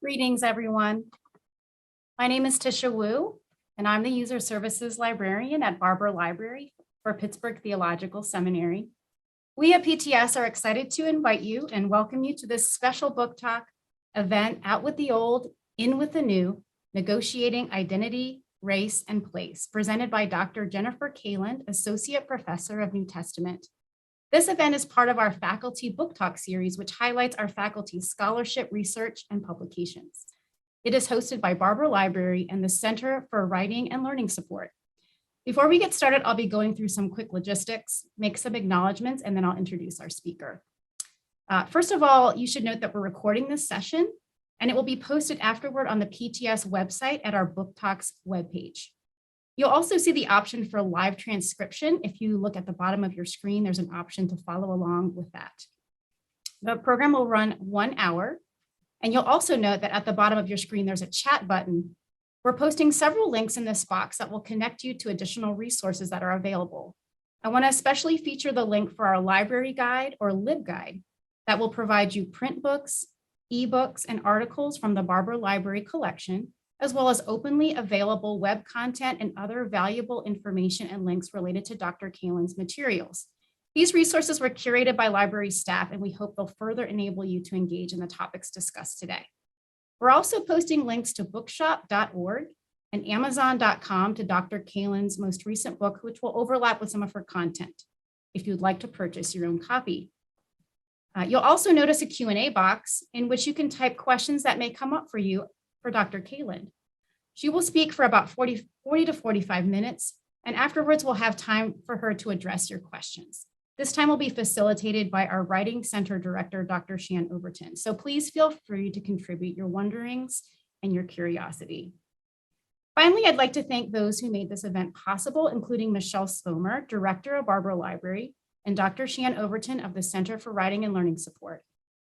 Greetings, everyone. My name is Tisha Wu, and I'm the User Services Librarian at Barber Library for Pittsburgh Theological Seminary. We at PTS are excited to invite you and welcome you to this special book talk event, Out with the Old, In with the New, Negotiating Identity, Race, and Place, presented by Dr. Jennifer Kaalund, Associate Professor of New Testament. This event is part of our faculty book talk series, which highlights our faculty's scholarship, research, and publications. It is hosted by Barber Library and the Center for Writing and Learning Support. Before we get started, I'll be going through some quick logistics, make some acknowledgements, and then I'll introduce our speaker. First of all, you should note that we're recording this session, and it will be posted afterward on the PTS website at our Book Talks webpage. You'll also see the option for live transcription. If you look at the bottom of your screen, there's an option to follow along with that. The program will run 1 hour, and you'll also note that at the bottom of your screen, there's a chat button. We're posting several links in this box that will connect you to additional resources that are available. I want to especially feature the link for our library guide or LibGuide that will provide you print books, ebooks, and articles from the Barber Library collection, as well as openly available web content and other valuable information and links related to Dr. Kaalund's materials. These resources were curated by library staff, and we hope they'll further enable you to engage in the topics discussed today. We're also posting links to bookshop.org and amazon.com to Dr. Kaalund's most recent book, which will overlap with some of her content if you'd like to purchase your own copy. You'll also notice a Q&A box in which you can type questions that may come up for you for Dr. Kaalund. She will speak for about 40 to 45 minutes, and afterwards we'll have time for her to address your questions. This time will be facilitated by our Writing Center Director, Dr. Shan Overton. So please feel free to contribute your wonderings and your curiosity. Finally, I'd like to thank those who made this event possible, including Michelle Spomer, Director of Barber Library, and Dr. Shan Overton of the Center for Writing and Learning Support.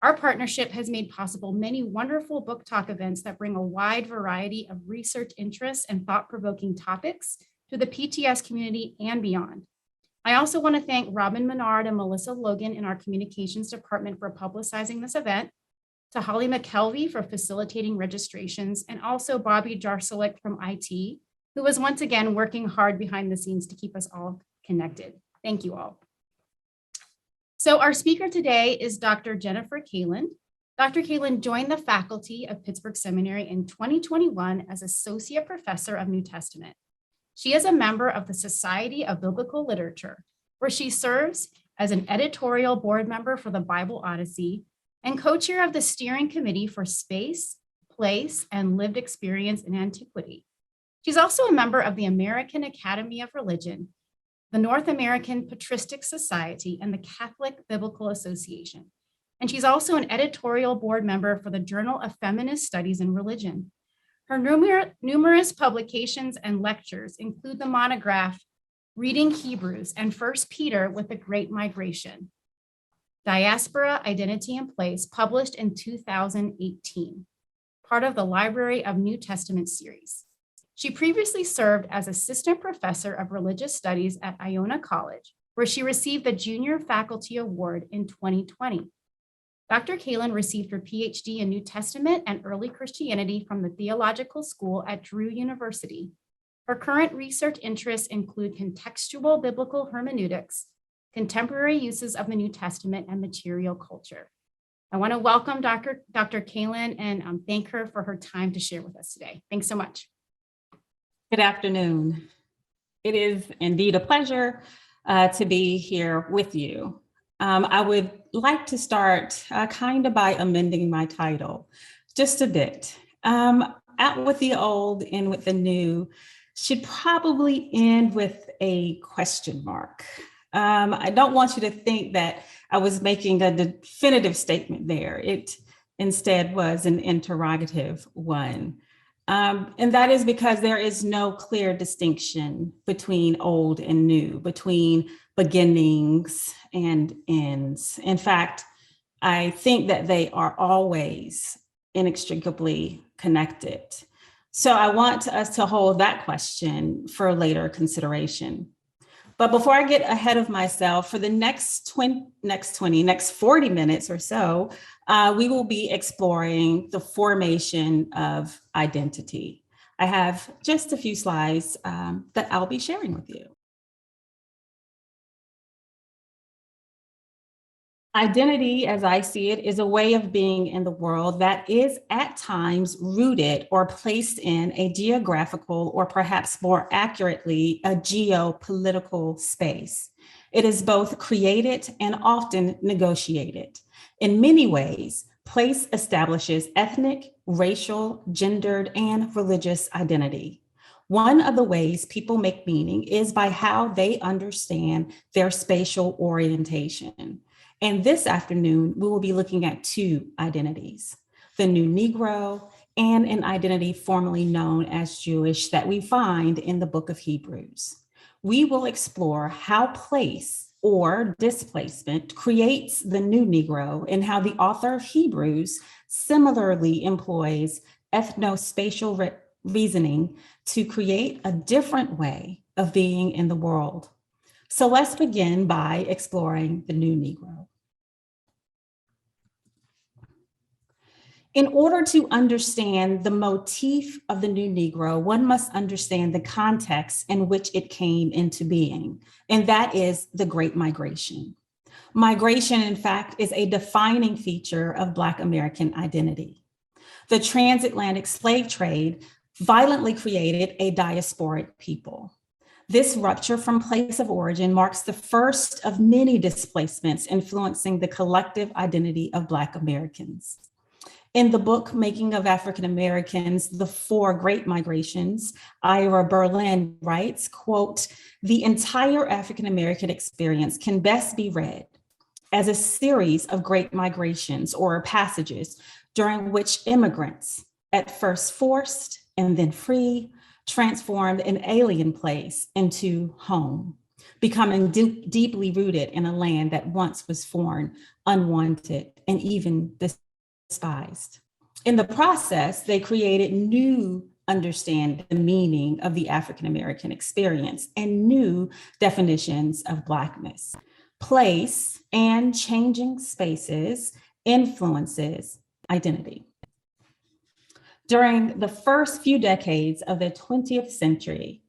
Our partnership has made possible many wonderful book talk events that bring a wide variety of research interests and thought-provoking topics to the PTS community and beyond. I also want to thank Robin Menard and Melissa Logan in our communications department for publicizing this event, to Holly McKelvey for facilitating registrations, and also Bobby Jarsulik from IT, who was once again working hard behind the scenes to keep us all connected. Thank you all. So our speaker today is Dr. Jennifer Kaalund. Dr. Kaalund joined the faculty of Pittsburgh Seminary in 2021 as Associate Professor of New Testament. She is a member of the Society of Biblical Literature, where she serves as an editorial board member for the Bible Odyssey and co-chair of the steering committee for Space, Place, and Lived Experience in Antiquity. She's also a member of the American Academy of Religion, the North American Patristic Society, and the Catholic Biblical Association. And she's also an editorial board member for the Journal of Feminist Studies in Religion. Her numerous publications and lectures include the monograph, Reading Hebrews and 1 Peter with the Great Migration, Diasporic Identity and Place, published in 2018, part of the Library of New Testament series. She previously served as Assistant Professor of Religious Studies at Iona College, where she received the Junior Faculty Award in 2020. Dr. Kaalund received her PhD in New Testament and Early Christianity from the Theological School at Drew University. Her current research interests include contextual biblical hermeneutics, contemporary uses of the New Testament, and material culture. I want to welcome Dr. Kaalund and thank her for her time to share with us today. Thanks so much. Good afternoon. It is indeed a pleasure to be here with you. I would like to start kind of by amending my title just a bit. Out with the old, in with the new should probably end with a question mark. I don't want you to think that I was making a definitive statement there. It instead was an interrogative one. And that is because there is no clear distinction between old and new, between beginnings and ends. In fact, I think that they are always inextricably connected. So I want us to hold that question for later consideration. But before I get ahead of myself, for the next 40 minutes or so, we will be exploring the formation of identity. I have just a few slides that I'll be sharing with you. Identity, as I see it, is a way of being in the world that is at times rooted or placed in a geographical, or perhaps more accurately, a geopolitical space. It is both created and often negotiated. In many ways, place establishes ethnic, racial, gendered, and religious identity. One of the ways people make meaning is by how they understand their spatial orientation. And this afternoon, we will be looking at two identities, the new Negro and an identity formerly known as Jewish that we find in the book of Hebrews. We will explore how place or displacement creates the new Negro and how the author of Hebrews similarly employs ethnospatial reasoning to create a different way of being in the world. So let's begin by exploring the new Negro. In order to understand the motif of the new Negro, one must understand the context in which it came into being, and that is the Great Migration. Migration, in fact, is a defining feature of Black American identity. The transatlantic slave trade violently created a diasporic people. This rupture from place of origin marks the first of many displacements influencing the collective identity of Black Americans. In the book, Making of African Americans, The Four Great Migrations, Ira Berlin writes, quote, "The entire African American experience can best be read as a series of great migrations or passages during which immigrants, at first forced and then free, transformed an alien place into home, becoming deeply rooted in a land that once was foreign, unwanted, and even despised. In the process, they created new understand the meaning of the African-American experience and new definitions of Blackness. Place and changing spaces influences identity. During the first few decades of the 20th century,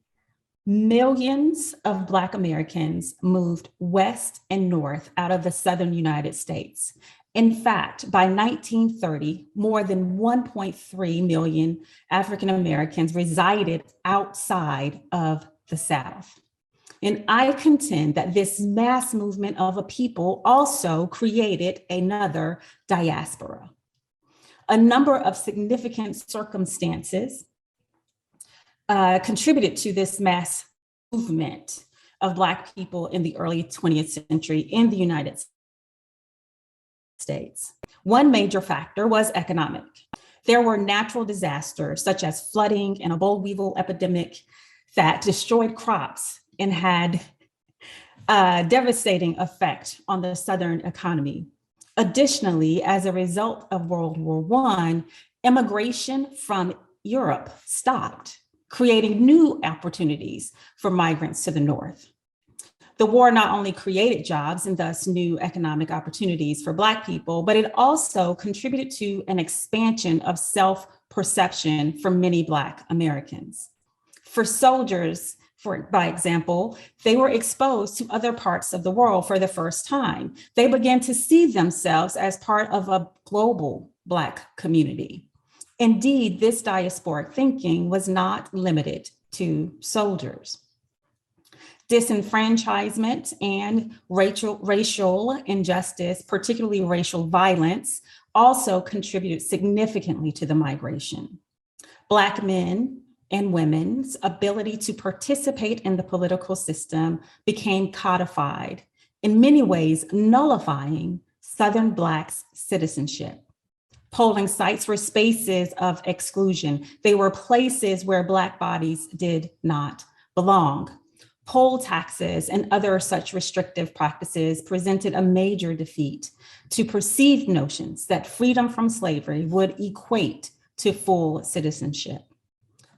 millions of Black Americans moved west and north out of the Southern United States. In fact, by 1930, more than 1.3 million African Americans resided outside of the South. And I contend that this mass movement of a people also created another diaspora. A number of significant circumstances contributed to this mass movement of Black people in the early 20th century in the United States. One major factor was economic. There were natural disasters such as flooding and a boll weevil epidemic that destroyed crops and had a devastating effect on the Southern economy. Additionally, as a result of World War I, immigration from Europe stopped, creating new opportunities for migrants to the North. The war not only created jobs and thus new economic opportunities for Black people, but it also contributed to an expansion of self-perception for many Black Americans. For soldiers, by example, they were exposed to other parts of the world for the first time. They began to see themselves as part of a global Black community. Indeed, this diasporic thinking was not limited to soldiers. Disenfranchisement and racial injustice, particularly racial violence, also contributed significantly to the migration. Black men and women's ability to participate in the political system became codified, in many ways nullifying Southern Blacks' citizenship. Polling sites were spaces of exclusion. They were places where Black bodies did not belong. Poll taxes and other such restrictive practices presented a major defeat to perceived notions that freedom from slavery would equate to full citizenship.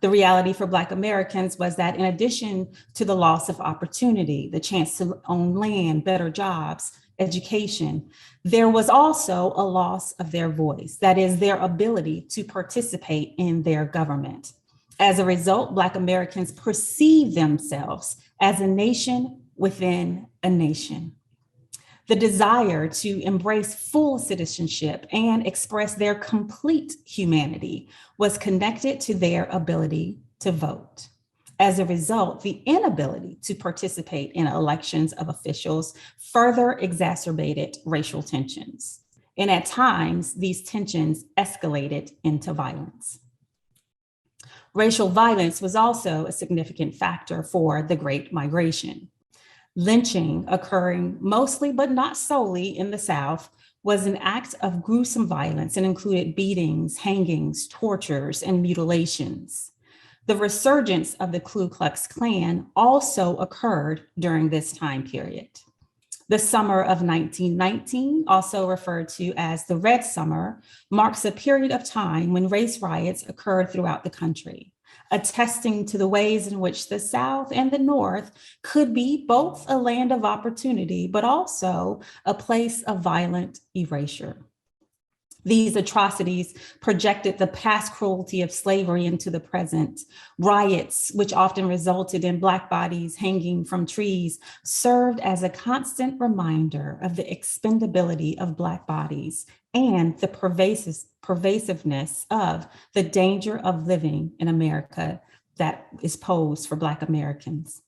The reality for Black Americans was that in addition to the loss of opportunity, the chance to own land, better jobs, education, there was also a loss of their voice, that is, their ability to participate in their government. As a result, Black Americans perceive themselves as a nation within a nation. The desire to embrace full citizenship and express their complete humanity was connected to their ability to vote. As a result, the inability to participate in elections of officials further exacerbated racial tensions. And at times, these tensions escalated into violence. Racial violence was also a significant factor for the Great Migration. Lynching, occurring mostly but not solely in the South, was an act of gruesome violence and included beatings, hangings, tortures, and mutilations. The resurgence of the Ku Klux Klan also occurred during this time period. The summer of 1919, also referred to as the Red Summer, marks a period of time when race riots occurred throughout the country, attesting to the ways in which the South and the North could be both a land of opportunity, but also a place of violent erasure. These atrocities projected the past cruelty of slavery into the present. Riots, which often resulted in Black bodies hanging from trees, served as a constant reminder of the expendability of Black bodies and the pervasiveness of the danger of living in America that is posed for Black Americans.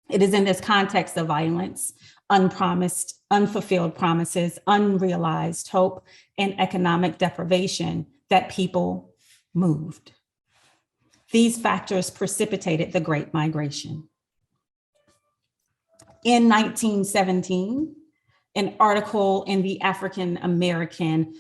It is in this context of violence, unpromised, unfulfilled promises, unrealized hope, and economic deprivation that people moved. These factors precipitated the Great Migration. In 1917, an article in the African American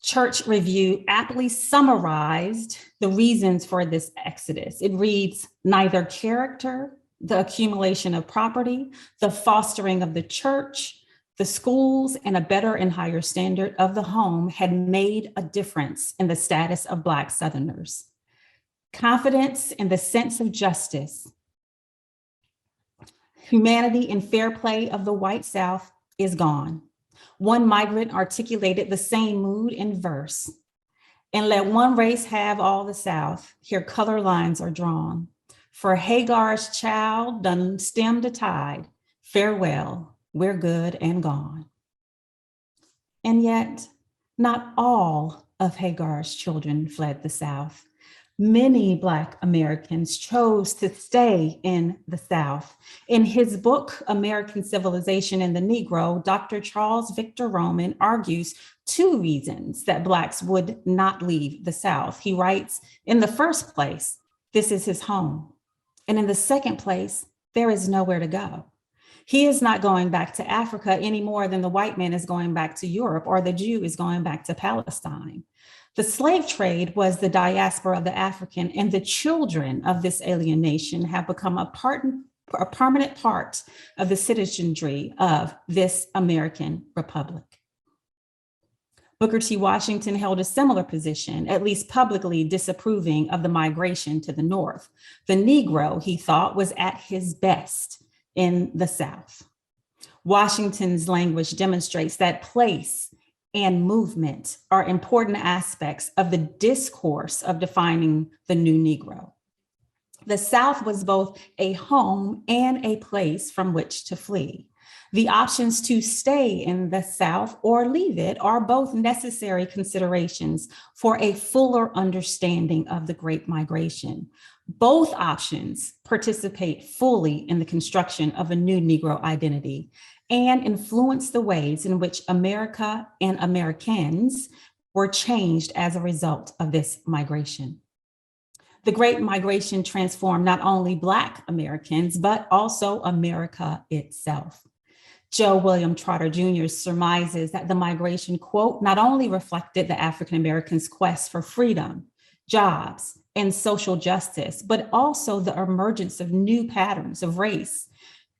Church Review aptly summarized the reasons for this exodus. It reads, "Neither character, the accumulation of property, the fostering of the church, the schools, and a better and higher standard of the home had made a difference in the status of Black Southerners. Confidence in the sense of justice, humanity, and fair play of the white South is gone." One migrant articulated the same mood in verse. "And let one race have all the South, here color lines are drawn. For Hagar's child done stemmed a tide, farewell, we're good and gone." And yet, not all of Hagar's children fled the South. Many Black Americans chose to stay in the South. In his book, American Civilization and the Negro, Dr. Charles Victor Roman argues two reasons that Blacks would not leave the South. He writes, "In the first place, this is his home. And in the second place, there is nowhere to go. He is not going back to Africa any more than the white man is going back to Europe or the Jew is going back to Palestine. The slave trade was the diaspora of the African, and the children of this alien nation have become a permanent part of the citizenry of this American Republic." Booker T. Washington held a similar position, at least publicly disapproving of the migration to the North. The Negro, he thought, was at his best in the South. Washington's language demonstrates that place and movement are important aspects of the discourse of defining the new Negro. The South was both a home and a place from which to flee. The options to stay in the South or leave it are both necessary considerations for a fuller understanding of the Great Migration. Both options participate fully in the construction of a new Negro identity and influence the ways in which America and Americans were changed as a result of this migration. The Great Migration transformed not only Black Americans, but also America itself. Joe William Trotter Jr. surmises that the migration, quote, not only reflected the African Americans' quest for freedom, jobs, and social justice, but also the emergence of new patterns of race,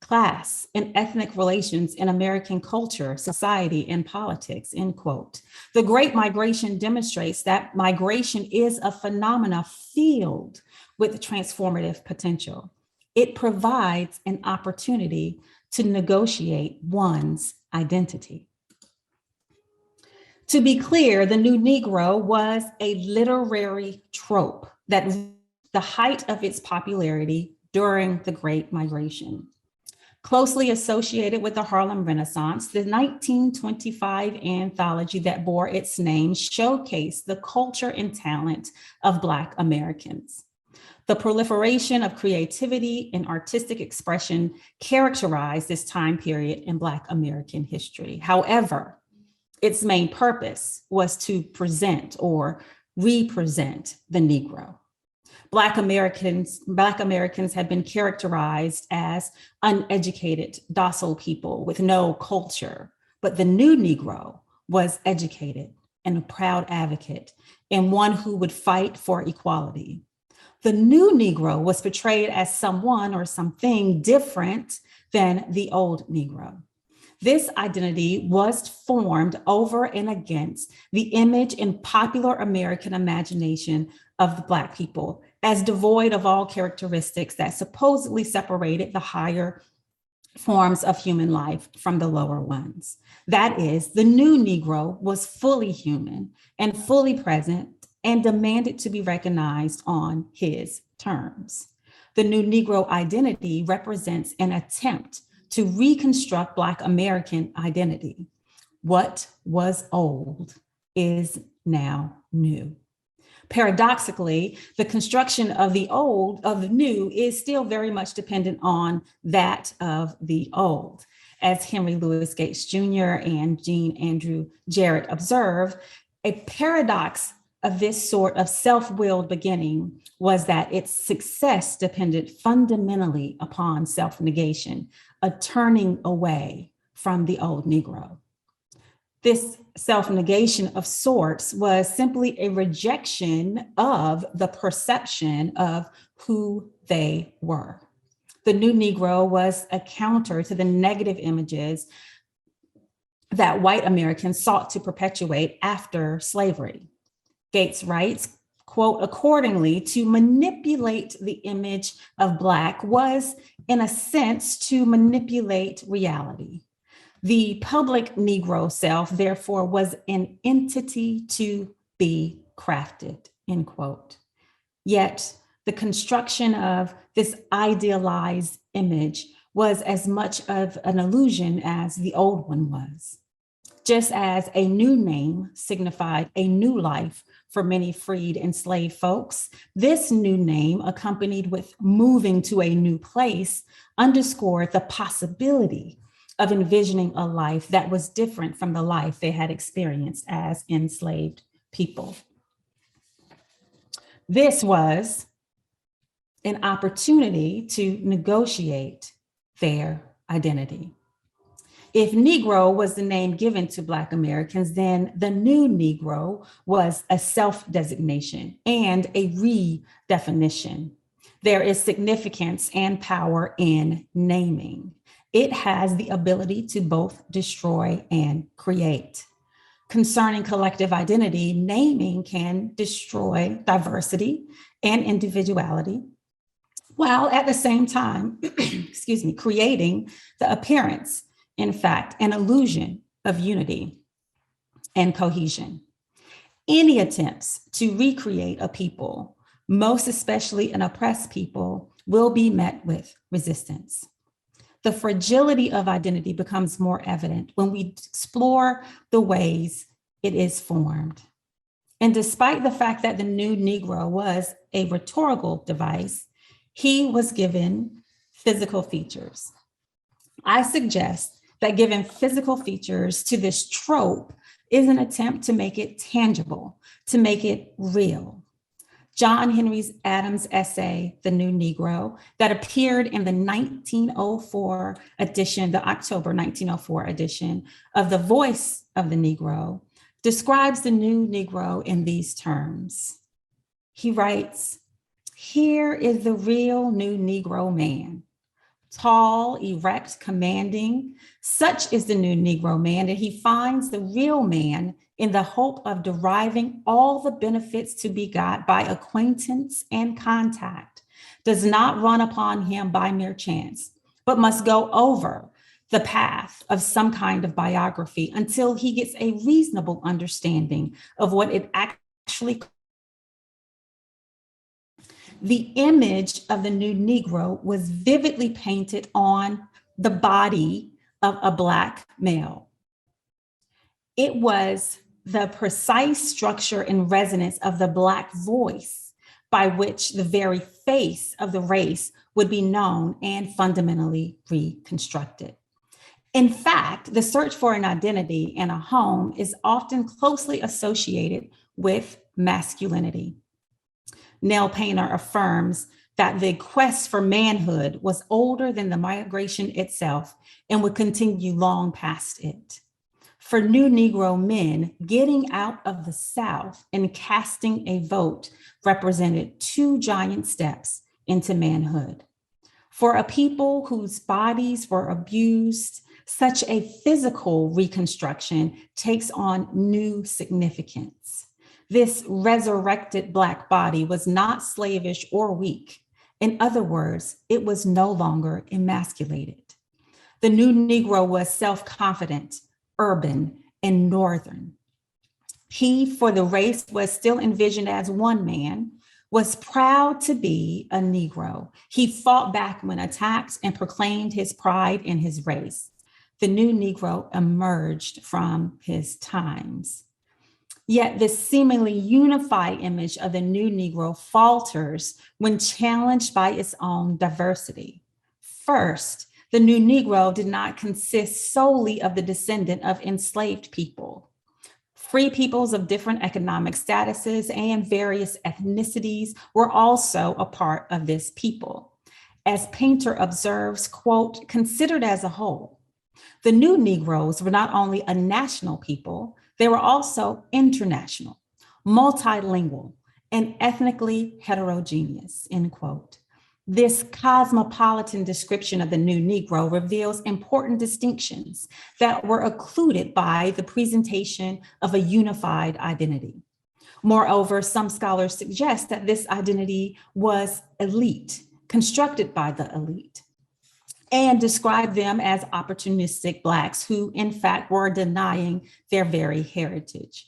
class, and ethnic relations in American culture, society, and politics, end quote. The Great Migration demonstrates that migration is a phenomena filled with transformative potential. It provides an opportunity to negotiate one's identity. To be clear, the new Negro was a literary trope that reached the height of its popularity during the Great Migration. Closely associated with the Harlem Renaissance, the 1925 anthology that bore its name showcased the culture and talent of Black Americans. The proliferation of creativity and artistic expression characterized this time period in Black American history. However, its main purpose was to present or represent the Negro. Black Americans have been characterized as uneducated, docile people with no culture, but the new Negro was educated and a proud advocate and one who would fight for equality. The new Negro was portrayed as someone or something different than the old Negro. This identity was formed over and against the image in popular American imagination of the Black people as devoid of all characteristics that supposedly separated the higher forms of human life from the lower ones. That is, the new Negro was fully human and fully present and demanded to be recognized on his terms. The new Negro identity represents an attempt to reconstruct Black American identity. What was old is now new. Paradoxically, the construction of the new is still very much dependent on that of the old. As Henry Louis Gates Jr. and Jean Andrew Jarrett observe, a paradox of this sort of self-willed beginning was that its success depended fundamentally upon self-negation, a turning away from the old Negro. This self-negation of sorts was simply a rejection of the perception of who they were. The new Negro was a counter to the negative images that white Americans sought to perpetuate after slavery. Gates writes, quote, accordingly, to manipulate the image of Black was, in a sense, to manipulate reality. The public Negro self, therefore, was an entity to be crafted, end quote. Yet the construction of this idealized image was as much of an illusion as the old one was. Just as a new name signified a new life for many freed enslaved folks, this new name, accompanied with moving to a new place, underscored the possibility of envisioning a life that was different from the life they had experienced as enslaved people. This was an opportunity to negotiate their identity. If Negro was the name given to Black Americans, then the new Negro was a self-designation and a redefinition. There is significance and power in naming. It has the ability to both destroy and create. Concerning collective identity, naming can destroy diversity and individuality, while at the same time, creating the appearance, in fact, an illusion of unity and cohesion. Any attempts to recreate a people, most especially an oppressed people, will be met with resistance. The fragility of identity becomes more evident when we explore the ways it is formed. And despite the fact that the new Negro was a rhetorical device, he was given physical features. I suggest that giving physical features to this trope is an attempt to make it tangible, to make it real. John Henry Adams' essay, The New Negro, that appeared in the 1904 edition, the October 1904 edition of The Voice of the Negro, describes the new Negro in these terms. He writes, "Here is the real new Negro man, Tall, erect, commanding, such is the new Negro man that he finds the real man in the hope of deriving all the benefits to be got by acquaintance and contact, does not run upon him by mere chance, but must go over the path of some kind of biography until he gets a reasonable understanding of what it actually. The image of the new Negro was vividly painted on the body of a Black male. It was the precise structure and resonance of the Black voice by which the very face of the race would be known and fundamentally reconstructed. In fact, the search for an identity and a home is often closely associated with masculinity. Nell Painter affirms that the quest for manhood was older than the migration itself and would continue long past it. For new Negro men, getting out of the South and casting a vote represented two giant steps into manhood. For a people whose bodies were abused, such a physical reconstruction takes on new significance. This resurrected Black body was not slavish or weak. In other words, it was no longer emasculated. The new Negro was self-confident, urban, and Northern. He, for the race, was still envisioned as one man, was proud to be a Negro. He fought back when attacked and proclaimed his pride in his race. The new Negro emerged from his times. Yet this seemingly unified image of the new Negro falters when challenged by its own diversity. First, the new Negro did not consist solely of the descendant of enslaved people. Free peoples of different economic statuses and various ethnicities were also a part of this people. As Painter observes, quote, considered as a whole, the new Negroes were not only a national people, they were also international, multilingual, and ethnically heterogeneous, end quote. This cosmopolitan description of the new Negro reveals important distinctions that were occluded by the presentation of a unified identity. Moreover, some scholars suggest that this identity was elite, constructed by the elite, and describe them as opportunistic Blacks who, in fact, were denying their very heritage.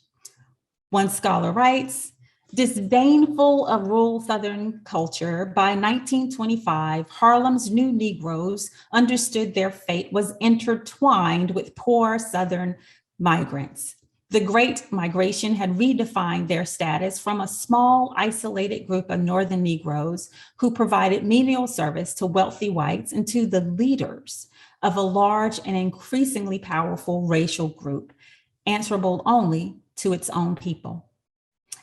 One scholar writes, disdainful of rural Southern culture, by 1925, Harlem's new Negroes understood their fate was intertwined with poor Southern migrants. The Great Migration had redefined their status from a small, isolated group of Northern Negroes who provided menial service to wealthy whites into the leaders of a large and increasingly powerful racial group, answerable only to its own people.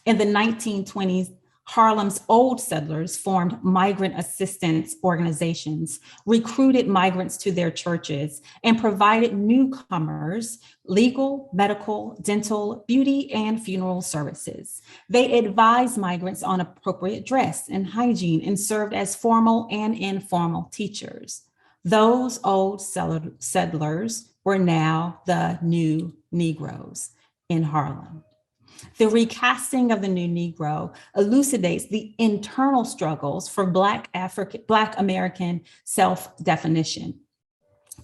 In the 1920s, Harlem's old settlers formed migrant assistance organizations, recruited migrants to their churches, and provided newcomers legal, medical, dental, beauty, and funeral services. They advised migrants on appropriate dress and hygiene and served as formal and informal teachers. Those old settlers were now the new Negroes in Harlem. The recasting of the new Negro elucidates the internal struggles for Black American self-definition.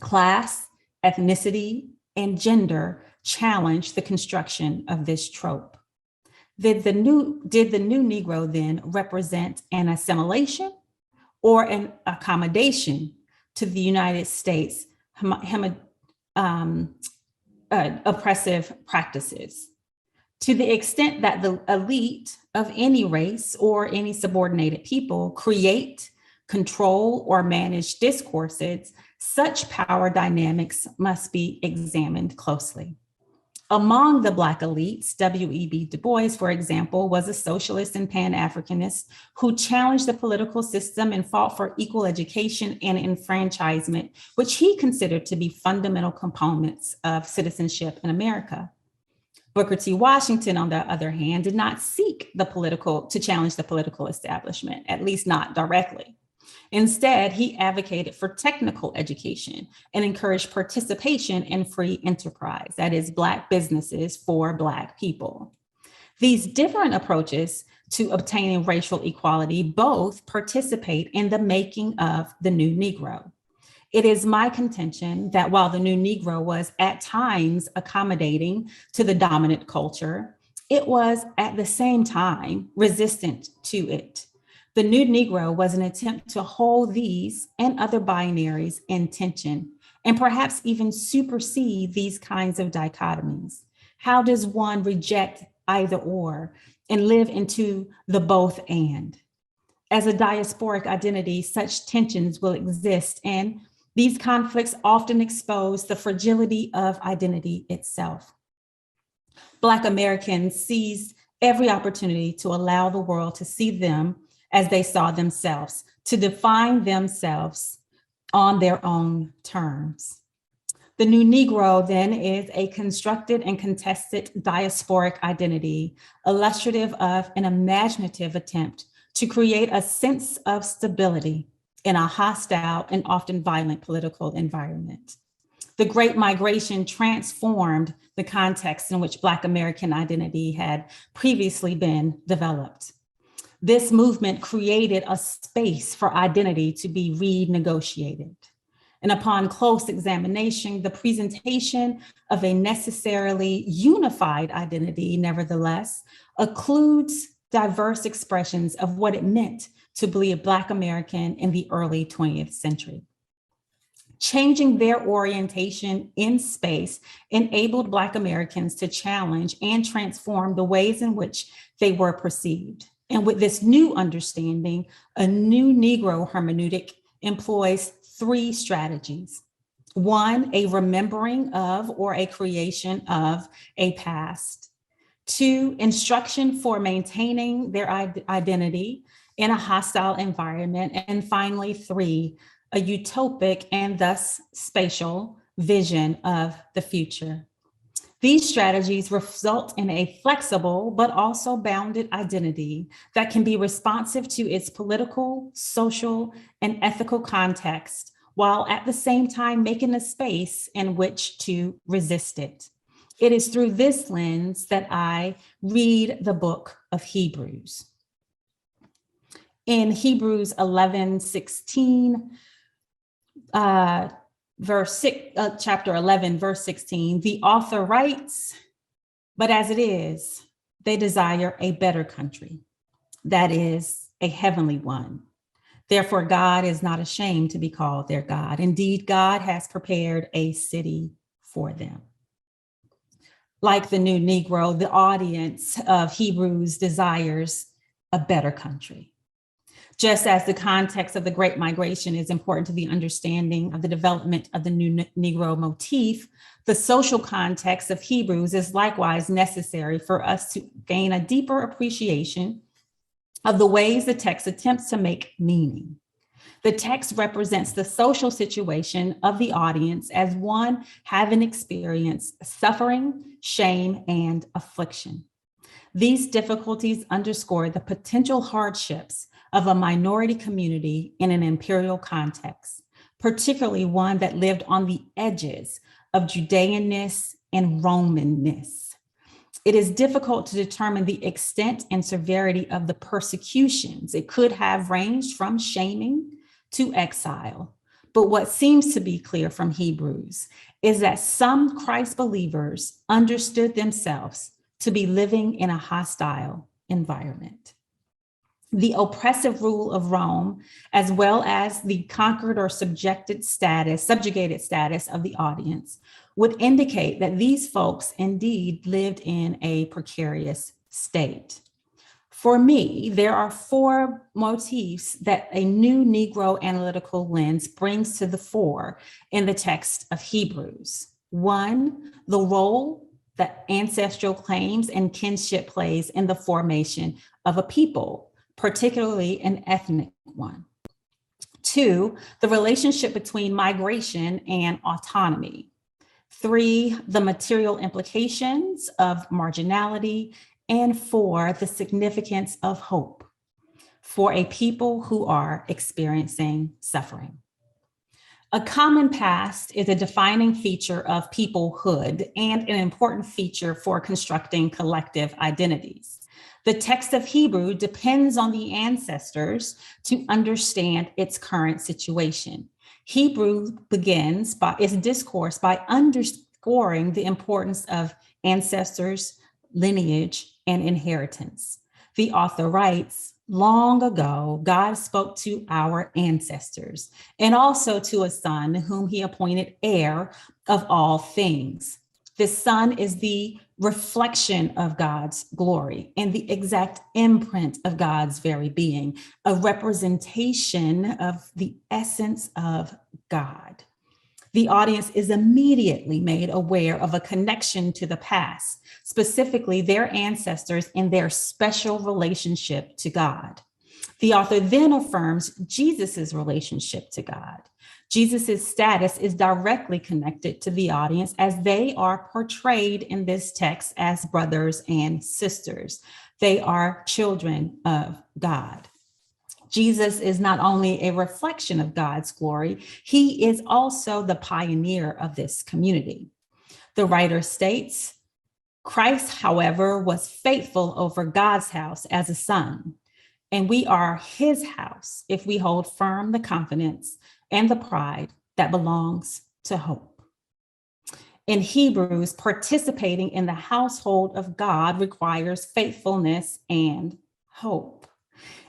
Class, ethnicity, and gender challenge the construction of this trope. Did the new Negro then represent an assimilation or an accommodation to the United States oppressive practices? To the extent that the elite of any race or any subordinated people create, control, or manage discourses, such power dynamics must be examined closely. Among the Black elites, W.E.B. Du Bois, for example, was a socialist and Pan-Africanist who challenged the political system and fought for equal education and enfranchisement, which he considered to be fundamental components of citizenship in America. Booker T. Washington, on the other hand, did not seek to challenge the political establishment, at least not directly. Instead, he advocated for technical education and encouraged participation in free enterprise, that is, Black businesses for Black people. These different approaches to obtaining racial equality both participate in the making of the new Negro. It is my contention that while the new Negro was at times accommodating to the dominant culture, it was at the same time resistant to it. The new Negro was an attempt to hold these and other binaries in tension, and perhaps even supersede these kinds of dichotomies. How does one reject either or and live into the both and? As a diasporic identity, such tensions will exist, and these conflicts often expose the fragility of identity itself. Black Americans seized every opportunity to allow the world to see them as they saw themselves, to define themselves on their own terms. The new Negro then is a constructed and contested diasporic identity, illustrative of an imaginative attempt to create a sense of stability in a hostile and often violent political environment. The Great Migration transformed the context in which Black American identity had previously been developed. This movement created a space for identity to be renegotiated. And upon close examination, the presentation of a necessarily unified identity, nevertheless, occludes diverse expressions of what it meant to be a Black American in the early 20th century. Changing their orientation in space enabled Black Americans to challenge and transform the ways in which they were perceived. And with this new understanding, a new Negro hermeneutic employs three strategies. One, a remembering of or a creation of a past. Two, instruction for maintaining their identity in a hostile environment. And finally, three, a utopic and thus spatial vision of the future. These strategies result in a flexible but also bounded identity that can be responsive to its political, social, and ethical context, while at the same time making a space in which to resist it. It is through this lens that I read the book of Hebrews. In Hebrews 11:16, chapter 11, verse 16, the author writes, "But as it is, they desire a better country, that is, a heavenly one. Therefore, God is not ashamed to be called their God. Indeed, God has prepared a city for them." Like the new Negro, the audience of Hebrews desires a better country. Just as the context of the Great Migration is important to the understanding of the development of the new Negro motif, the social context of Hebrews is likewise necessary for us to gain a deeper appreciation of the ways the text attempts to make meaning. The text represents the social situation of the audience as one having experienced suffering, shame, and affliction. These difficulties underscore the potential hardships of a minority community in an imperial context, particularly one that lived on the edges of Judeanness and Romanness. It is difficult to determine the extent and severity of the persecutions. It could have ranged from shaming to exile. But what seems to be clear from Hebrews is that some Christ believers understood themselves to be living in a hostile environment. The oppressive rule of Rome, as well as the conquered or subjugated status of the audience, would indicate that these folks indeed lived in a precarious state. For me, there are four motifs that a new Negro analytical lens brings to the fore in the text of Hebrews. One, the role that ancestral claims and kinship plays in the formation of a people, particularly an ethnic one. Two, the relationship between migration and autonomy. Three, the material implications of marginality. And four, the significance of hope. for a people who are experiencing suffering. A common past is a defining feature of peoplehood and an important feature for constructing collective identities. The text of Hebrew depends on the ancestors to understand its current situation. Hebrew begins its discourse by underscoring the importance of ancestors, lineage, and inheritance. The author writes, "Long ago, God spoke to our ancestors and also to a son whom he appointed heir of all things." The son is the reflection of God's glory and the exact imprint of God's very being, a representation of the essence of God. The audience is immediately made aware of a connection to the past, specifically their ancestors and their special relationship to God. The author then affirms Jesus's relationship to God. Jesus's status is directly connected to the audience as they are portrayed in this text as brothers and sisters. They are children of God. Jesus is not only a reflection of God's glory, he is also the pioneer of this community. The writer states, "Christ, however, was faithful over God's house as a son, and we are his house if we hold firm the confidence and the pride that belongs to hope." In Hebrews, participating in the household of God requires faithfulness and hope.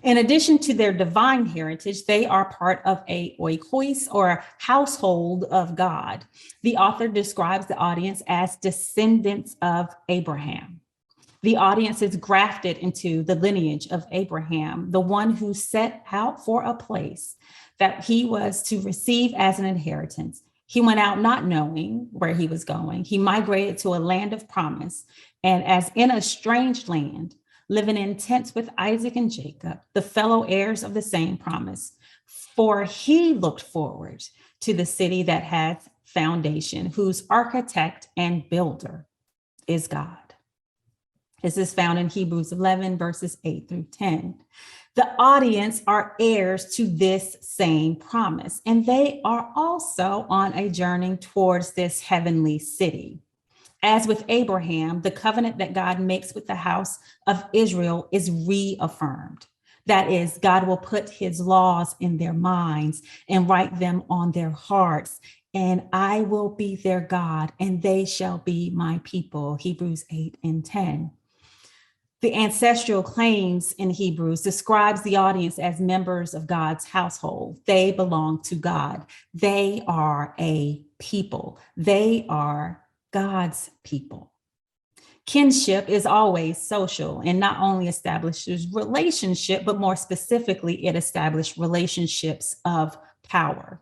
In addition to their divine heritage, they are part of a oikos, or household of God. The author describes the audience as descendants of Abraham. The audience is grafted into the lineage of Abraham, the one who set out for a place that he was to receive as an inheritance. He went out not knowing where he was going. He migrated to a land of promise, and as in a strange land, living in tents with Isaac and Jacob, the fellow heirs of the same promise. For he looked forward to the city that has foundation, whose architect and builder is God. This is found in Hebrews 11, verses 8 through 10. The audience are heirs to this same promise, and they are also on a journey towards this heavenly city. As with Abraham, the covenant that God makes with the house of Israel is reaffirmed. That is, God will put his laws in their minds and write them on their hearts. And I will be their God, and they shall be my people. Hebrews 8 and 10. The ancestral claims in Hebrews describes the audience as members of God's household. They belong to God. They are a people. They are God's people. Kinship is always social and not only establishes relationship, but more specifically, it established relationships of power.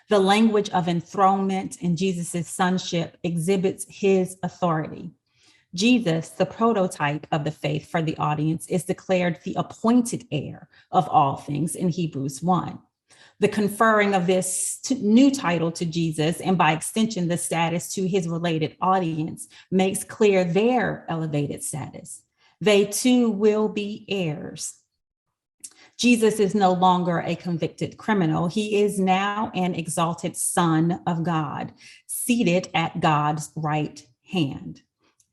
The language of enthronement in Jesus's sonship exhibits his authority. Jesus, the prototype of the faith for the audience, is declared the appointed heir of all things in Hebrews 1. The conferring of this new title to Jesus, and by extension, the status to his related audience, makes clear their elevated status. They too will be heirs. Jesus is no longer a convicted criminal. He is now an exalted Son of God, seated at God's right hand.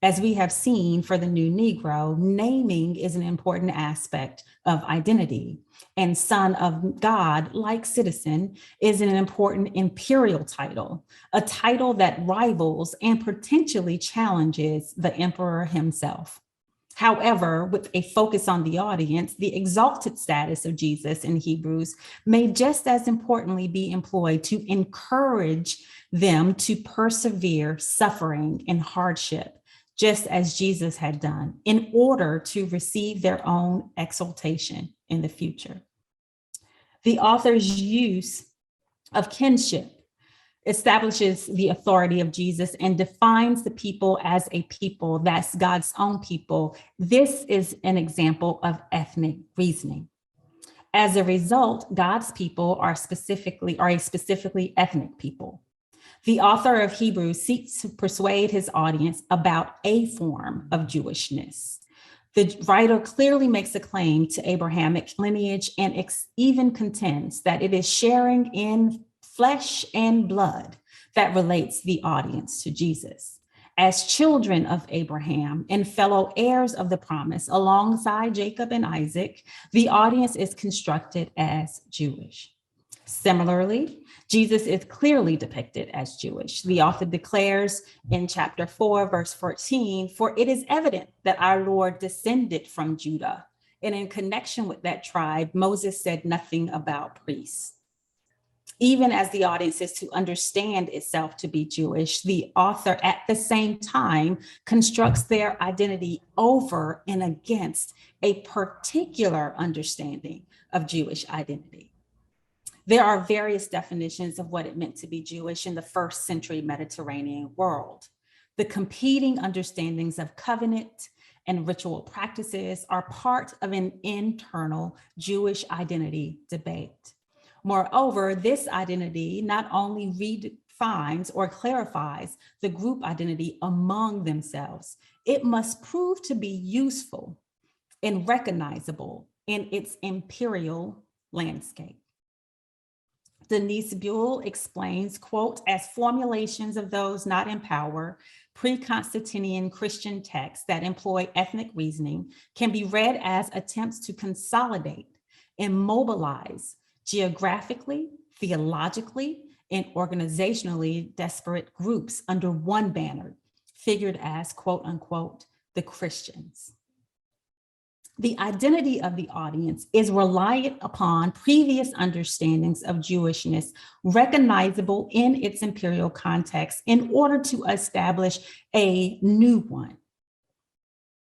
As we have seen for the new Negro, naming is an important aspect of identity. And Son of God, like citizen, is an important imperial title, a title that rivals and potentially challenges the emperor himself. However, with a focus on the audience, the exalted status of Jesus in Hebrews may just as importantly be employed to encourage them to persevere suffering and hardship, just as Jesus had done, in order to receive their own exaltation in the future. The author's use of kinship establishes the authority of Jesus and defines the people as a people that's God's own people. This is an example of ethnic reasoning. As a result, God's people are a specifically ethnic people. The author of Hebrews seeks to persuade his audience about a form of Jewishness, The writer clearly makes a claim to Abrahamic lineage and even contends that it is sharing in flesh and blood that relates the audience to Jesus. As children of Abraham and fellow heirs of the promise alongside Jacob and Isaac, the audience is constructed as Jewish. Similarly, Jesus is clearly depicted as Jewish. The author declares in chapter 4, verse 14, "For it is evident that our Lord descended from Judah." And in connection with that tribe, Moses said nothing about priests. Even as the audience is to understand itself to be Jewish, the author at the same time constructs their identity over and against a particular understanding of Jewish identity. There are various definitions of what it meant to be Jewish in the first century Mediterranean world. The competing understandings of covenant and ritual practices are part of an internal Jewish identity debate. Moreover, this identity not only redefines or clarifies the group identity among themselves, it must prove to be useful and recognizable in its imperial landscape. Denise Buell explains, quote, "As formulations of those not in power, pre-Constantinian Christian texts that employ ethnic reasoning can be read as attempts to consolidate and mobilize geographically, theologically, and organizationally disparate groups under one banner, figured as, quote unquote, the Christians." The identity of the audience is reliant upon previous understandings of Jewishness recognizable in its imperial context in order to establish a new one.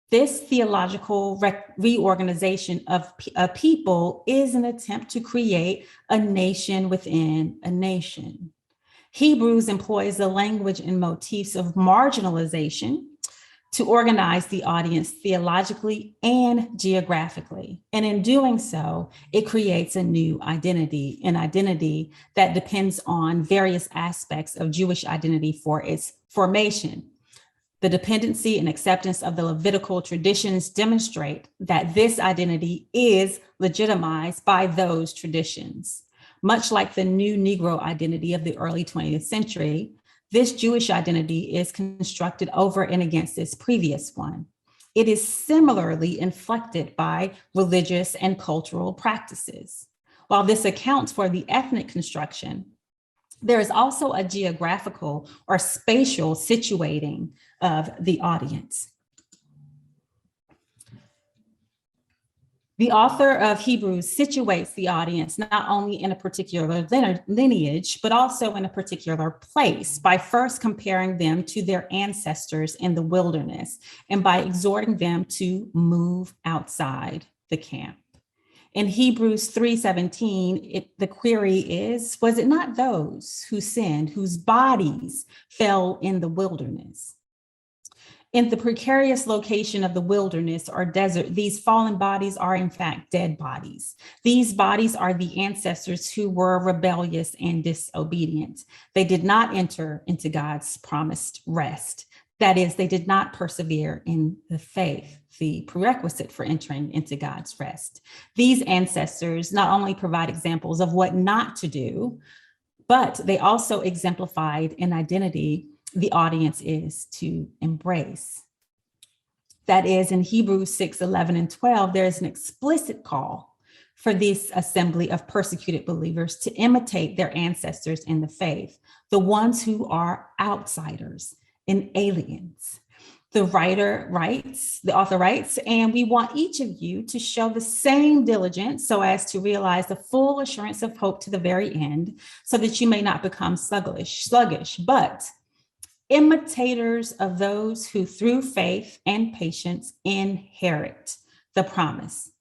This theological reorganization of a people is an attempt to create a nation within a nation. Hebrews employs the language and motifs of marginalization to organize the audience theologically and geographically. And in doing so, it creates a new identity, an identity that depends on various aspects of Jewish identity for its formation. The dependency and acceptance of the Levitical traditions demonstrate that this identity is legitimized by those traditions. Much like the new Negro identity of the early 20th century, this Jewish identity is constructed over and against its previous one. It is similarly inflected by religious and cultural practices. While this accounts for the ethnic construction, there is also a geographical or spatial situating of the audience. The author of Hebrews situates the audience not only in a particular lineage, but also in a particular place by first comparing them to their ancestors in the wilderness and by exhorting them to move outside the camp. In Hebrews 3:17, the query is, was it not those who sinned, whose bodies fell in the wilderness? In the precarious location of the wilderness or desert, these fallen bodies are in fact dead bodies. These bodies are the ancestors who were rebellious and disobedient. They did not enter into God's promised rest. That is, they did not persevere in the faith, the prerequisite for entering into God's rest. These ancestors not only provide examples of what not to do, but they also exemplified an identity the audience is to embrace. That is, in Hebrews 6:11 and 12, there is an explicit call for this assembly of persecuted believers to imitate their ancestors in the faith, the ones who are outsiders and aliens. The author writes, "And we want each of you to show the same diligence so as to realize the full assurance of hope to the very end, so that you may not become sluggish, but imitators of those who through faith and patience inherit the promise."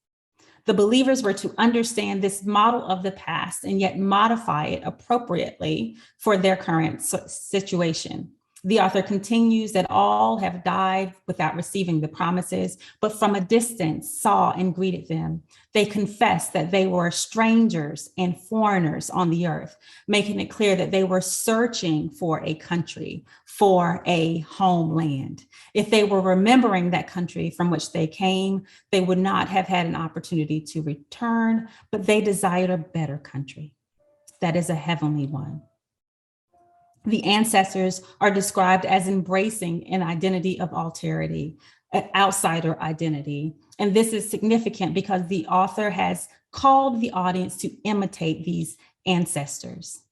The believers were to understand this model of the past and yet modify it appropriately for their current situation. The author continues that all have died without receiving the promises, but from a distance saw and greeted them. They confessed that they were strangers and foreigners on the earth, making it clear that they were searching for a country, for a homeland. If they were remembering that country from which they came, they would not have had an opportunity to return, but they desired a better country, that is a heavenly one. The ancestors are described as embracing an identity of alterity, an outsider identity. And this is significant because the author has called the audience to imitate these ancestors.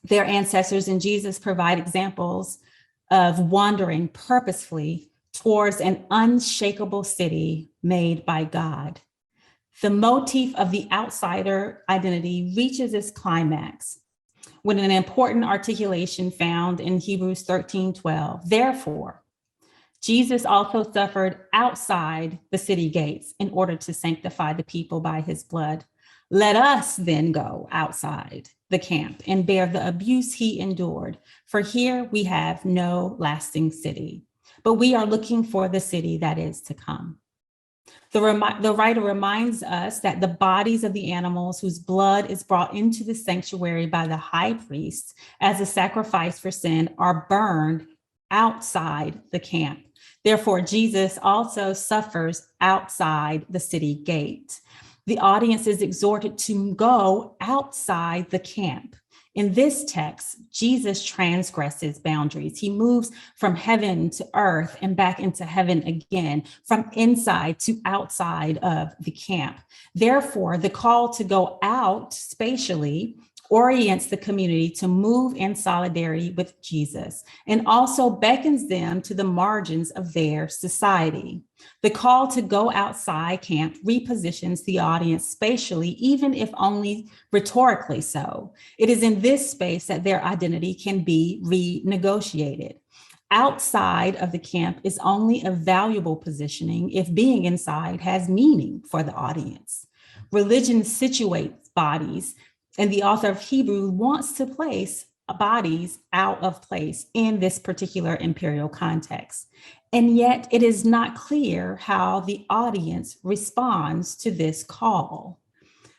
Their ancestors in Jesus provide examples of wandering purposefully towards an unshakable city made by God. The motif of the outsider identity reaches its climax with an important articulation found in Hebrews 13:12. Therefore, Jesus also suffered outside the city gates in order to sanctify the people by his blood. Let us then go outside the camp and bear the abuse he endured, for here we have no lasting city, but we are looking for the city that is to come. The writer reminds us that the bodies of the animals whose blood is brought into the sanctuary by the high priest as a sacrifice for sin are burned outside the camp. Therefore, Jesus also suffers outside the city gate. The audience is exhorted to go outside the camp. In this text, Jesus transgresses boundaries. He moves from heaven to earth and back into heaven again, from inside to outside of the camp. Therefore, the call to go out spatially orients the community to move in solidarity with Jesus and also beckons them to the margins of their society. The call to go outside camp repositions the audience spatially, even if only rhetorically so. It is in this space that their identity can be renegotiated. Outside of the camp is only a valuable positioning if being inside has meaning for the audience. Religion situates bodies, and the author of Hebrews wants to place bodies out of place in this particular imperial context. And yet it is not clear how the audience responds to this call.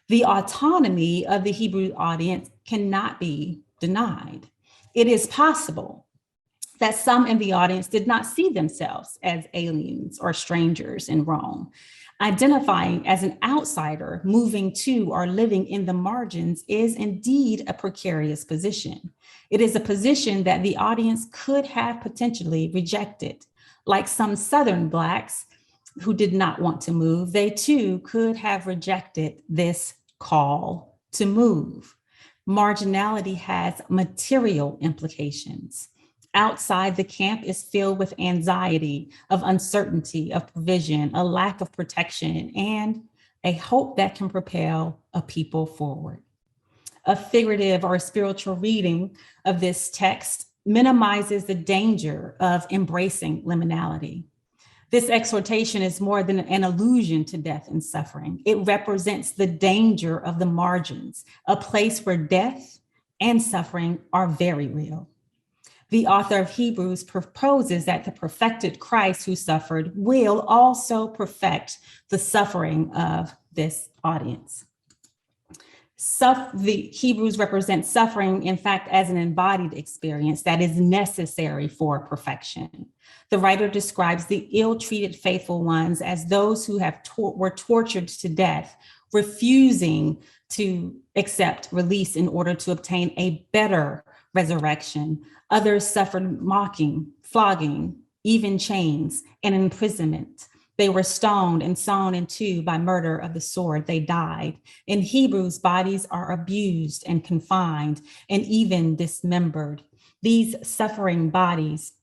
The autonomy of the Hebrew audience cannot be denied. It is possible that some in the audience did not see themselves as aliens or strangers in Rome. Identifying as an outsider, moving to or living in the margins is indeed a precarious position. It is a position that the audience could have potentially rejected. Like some Southern Blacks who did not want to move, they too could have rejected this call to move. Marginality has material implications. Outside the camp is filled with anxiety, of uncertainty, of provision, a lack of protection, and a hope that can propel a people forward. A figurative or spiritual reading of this text minimizes the danger of embracing liminality. This exhortation is more than an allusion to death and suffering. It represents the danger of the margins, a place where death and suffering are very real. The author of Hebrews proposes that the perfected Christ who suffered will also perfect the suffering of this audience. The Hebrews represent suffering, in fact, as an embodied experience that is necessary for perfection. The writer describes the ill-treated faithful ones as those who were tortured to death, refusing to accept release in order to obtain a better resurrection. Others suffered mocking, flogging, even chains and imprisonment. They were stoned and sawn in two by murder of the sword. They died. In Hebrews, bodies are abused and confined and even dismembered. These suffering bodies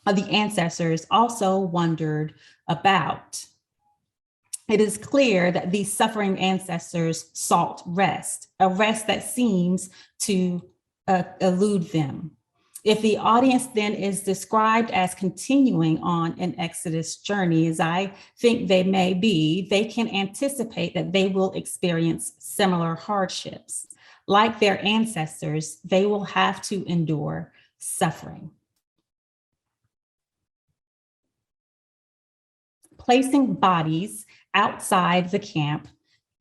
of the ancestors also wondered about. It is clear that these suffering ancestors sought rest, a rest that seems to elude them. If the audience then is described as continuing on an Exodus journey, as I think they may be, they can anticipate that they will experience similar hardships. Like their ancestors, they will have to endure suffering. Placing bodies outside the camp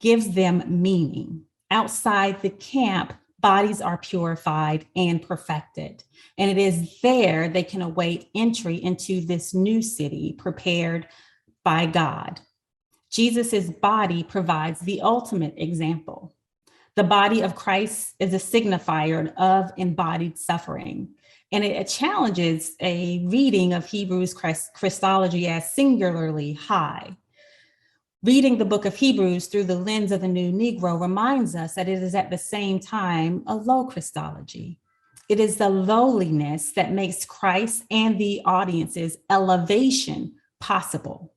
gives them meaning. Outside the camp, bodies are purified and perfected. And it is there they can await entry into this new city prepared by God. Jesus's body provides the ultimate example. The body of Christ is a signifier of embodied suffering, and it challenges a reading of Hebrews Christology as singularly high. Reading the book of Hebrews through the lens of the new Negro reminds us that it is at the same time a low Christology. It is the lowliness that makes Christ and the audience's elevation possible.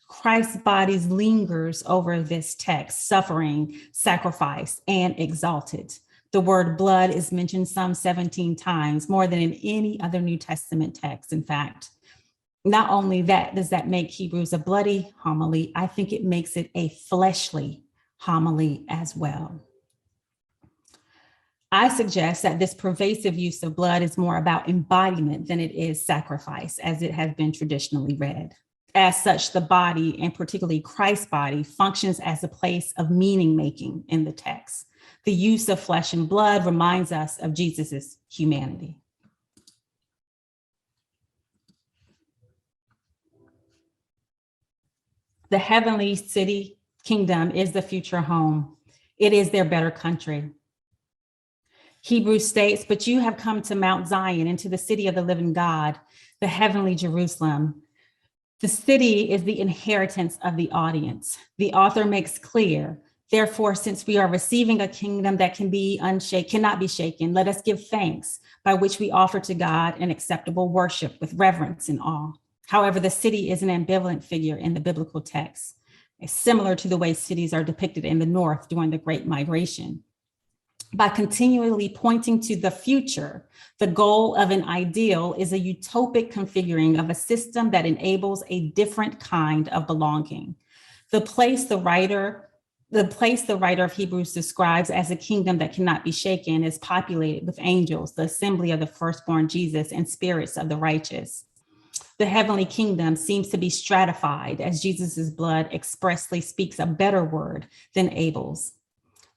Christ's body lingers over this text, suffering, sacrifice, and exalted. The word blood is mentioned some 17 times, more than in any other New Testament text. In fact, not only that does that make Hebrews a bloody homily, I think it makes it a fleshly homily as well. I suggest that this pervasive use of blood is more about embodiment than it is sacrifice, as it has been traditionally read. As such, the body, and particularly Christ's body, functions as a place of meaning making in the text. The use of flesh and blood reminds us of Jesus's humanity. The heavenly city kingdom is the future home. It is their better country. Hebrews states, but you have come to Mount Zion, into the city of the living God, the heavenly Jerusalem. The city is the inheritance of the audience. The author makes clear, therefore, since we are receiving a kingdom that cannot be shaken, let us give thanks, by which we offer to God an acceptable worship with reverence and awe. However, the city is an ambivalent figure in the biblical text, similar to the way cities are depicted in the North during the Great Migration. By continually pointing to the future, the goal of an ideal is a utopic configuring of a system that enables a different kind of belonging. The place the writer of Hebrews describes as a kingdom that cannot be shaken is populated with angels, the assembly of the firstborn Jesus, and spirits of the righteous. The heavenly kingdom seems to be stratified, as Jesus's blood expressly speaks a better word than Abel's.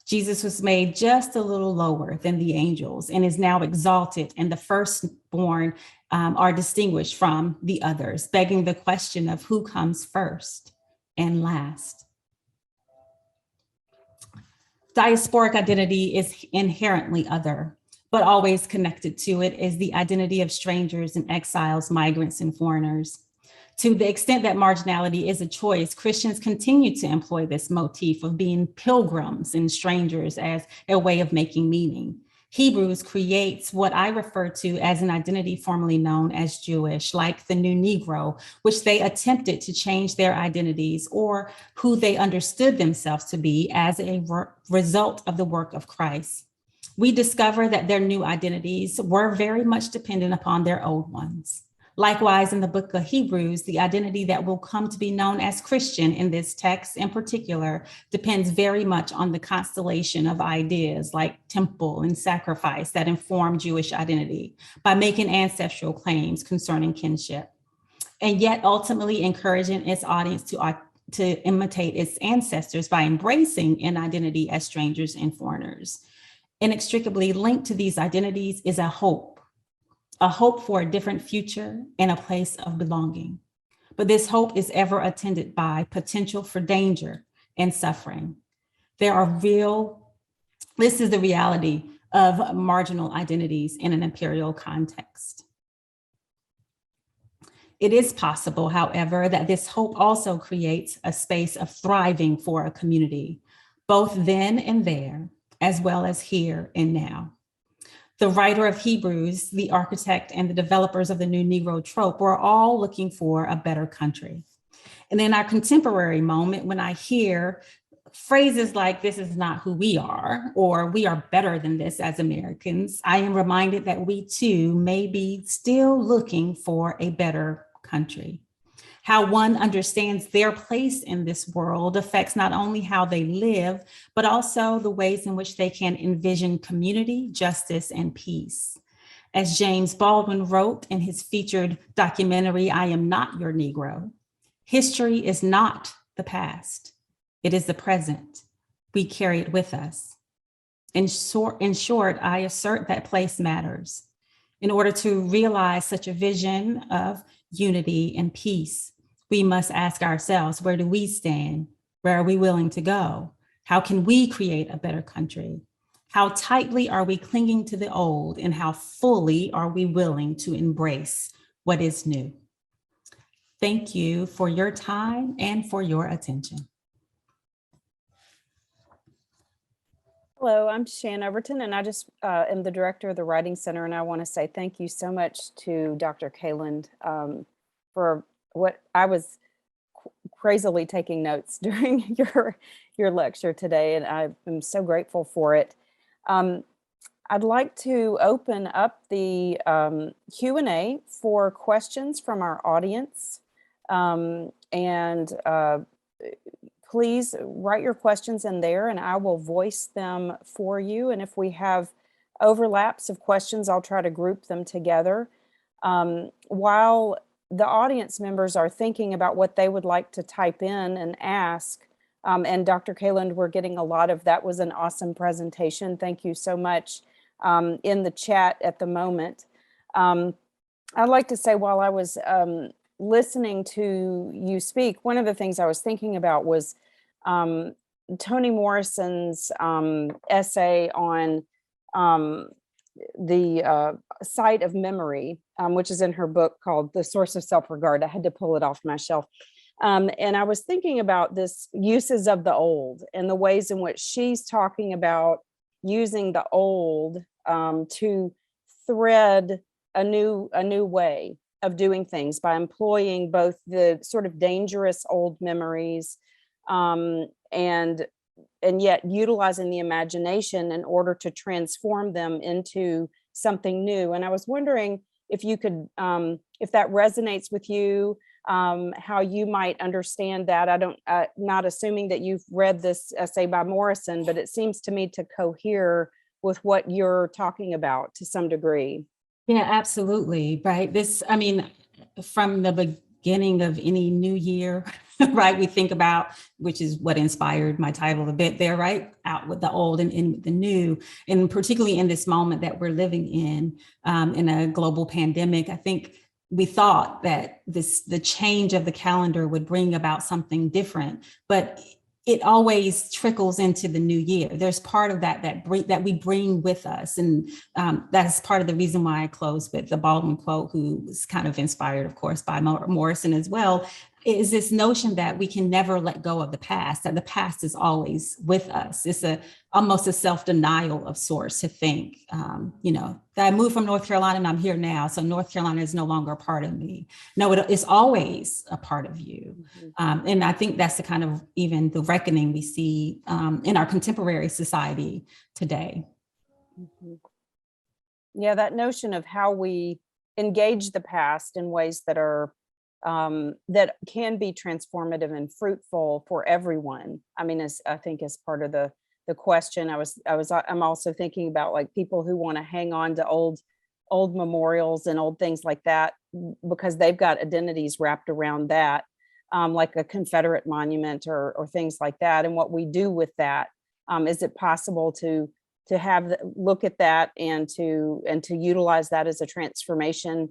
Jesus was made just a little lower than the angels and is now exalted, and the firstborn are distinguished from the others, begging the question of who comes first and last. Diasporic identity is inherently other, but always connected to it is the identity of strangers and exiles, migrants, and foreigners. To the extent that marginality is a choice, Christians continue to employ this motif of being pilgrims and strangers as a way of making meaning. Hebrews creates what I refer to as an identity formerly known as Jewish, like the new Negro, which they attempted to change their identities or who they understood themselves to be as a result of the work of Christ. We discover that their new identities were very much dependent upon their old ones. Likewise, in the book of Hebrews, the identity that will come to be known as Christian in this text in particular depends very much on the constellation of ideas like temple and sacrifice that inform Jewish identity by making ancestral claims concerning kinship, and yet ultimately encouraging its audience to imitate its ancestors by embracing an identity as strangers and foreigners. Inextricably linked to these identities is a hope for a different future and a place of belonging. But this hope is ever attended by potential for danger and suffering. This is the reality of marginal identities in an imperial context. It is possible, however, that this hope also creates a space of thriving for a community, both then and there, as well as here and now. The writer of Hebrews, the architect, and the developers of the new Negro trope were all looking for a better country. And in our contemporary moment, when I hear phrases like "this is not who we are," or "we are better than this as Americans," I am reminded that we too may be still looking for a better country. How one understands their place in this world affects not only how they live, but also the ways in which they can envision community, justice, and peace. As James Baldwin wrote in his featured documentary, "I Am Not Your Negro," History is not the past. It is the present. We carry it with us. In short, I assert that place matters. In order to realize such a vision of unity and peace, we must ask ourselves, where do we stand? Where are we willing to go? How can we create a better country? How tightly are we clinging to the old, and how fully are we willing to embrace what is new? Thank you for your time and for your attention. Hello, I'm Shan Overton, and I just am the director of the Writing Center, and I want to say thank you so much to Dr. Kaalund for what I was crazily taking notes during your lecture today, and I am so grateful for it. I'd like to open up the Q&A for questions from our audience, and please write your questions in there and I will voice them for you. And if we have overlaps of questions, I'll try to group them together. While the audience members are thinking about what they would like to type in and ask, and Dr. Kaalund, we're getting a lot of that was an awesome presentation. Thank you so much in the chat at the moment. I'd like to say while I was listening to you speak, one of the things I was thinking about was Toni Morrison's essay on the site of memory, which is in her book called The Source of Self-Regard. I had to pull it off my shelf. And I was thinking about this uses of the old and the ways in which she's talking about using the old to thread a new way of doing things by employing both the sort of dangerous old memories and yet utilizing the imagination in order to transform them into something new. And I was wondering if you could, if that resonates with you, how you might understand that. Not assuming that you've read this essay by Morrison, but it seems to me to cohere with what you're talking about to some degree. Yeah, absolutely. Right. From the beginning of any new year, right, we think about, which is what inspired my title a bit there, right, out with the old and in with the new, and particularly in this moment that we're living in a global pandemic. I think we thought that the change of the calendar would bring about something different, but it always trickles into the new year. There's part of that we bring with us. And that's part of the reason why I close with the Baldwin quote, who was kind of inspired, of course, by Morrison as well, is this notion that we can never let go of the past, that the past is always with us. It's almost a self-denial of sorts to think, that I moved from North Carolina and I'm here now, so North Carolina is no longer a part of me. No, it's always a part of you. Mm-hmm. And I think that's the kind of even the reckoning we see in our contemporary society today. Mm-hmm. Yeah, that notion of how we engage the past in ways that are that can be transformative and fruitful for everyone. I mean, I think as part of the question, I'm also thinking about like people who want to hang on to old memorials and old things like that because they've got identities wrapped around that, like a Confederate monument or things like that. And what we do with that, is it possible to look at that and to utilize that as a transformation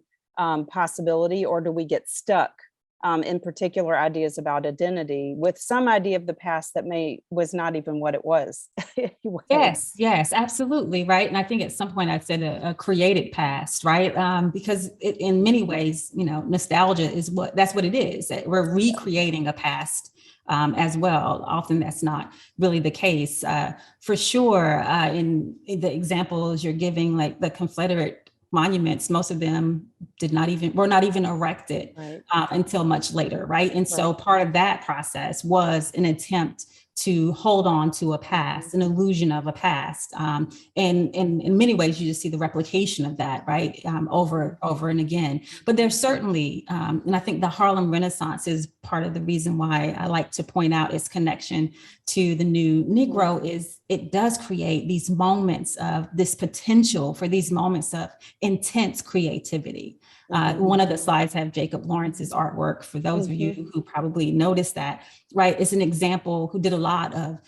possibility, or do we get stuck in particular ideas about identity with some idea of the past that was not even what it was? Yes, absolutely, right. And I think at some point I said a created past, right? Because in many ways, nostalgia is that's what it is. We're recreating a past as well. Often that's not really the case. For sure, in the examples you're giving, like the Confederate monuments, most of them were not even erected until much later, right? And so part of that process was an attempt to hold on to a past, an illusion of a past. And in many ways, you just see the replication of that, right? Over and again. But there's certainly, and I think the Harlem Renaissance is part of the reason why I like to point out its connection to the new Negro is it does create these moments of this potential for these moments of intense creativity. One of the slides have Jacob Lawrence's artwork. For those of you who probably noticed that, right? It's an example who did a lot of